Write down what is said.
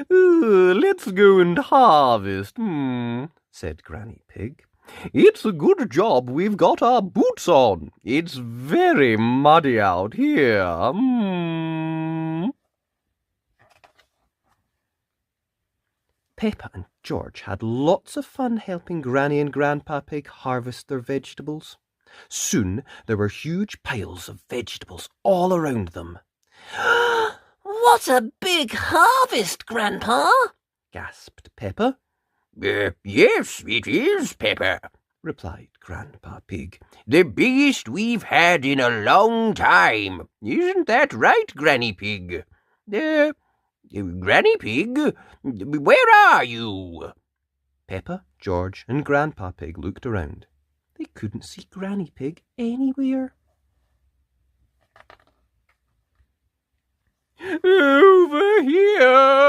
Let's go and harvest, said Granny Pig. It's a good job we've got our boots on. It's very muddy out here. Peppa and George had lots of fun helping Granny and Grandpa Pig harvest their vegetables. Soon there were huge piles of vegetables all around them. What a big harvest, Grandpa! Gasped Peppa. Yes, it is, Peppa, replied Grandpa Pig. the biggest we've had in a long time. Isn't that right, Granny Pig? Granny Pig, where are you? Peppa, George, and Grandpa Pig looked around. They couldn't see Granny Pig anywhere. Over here!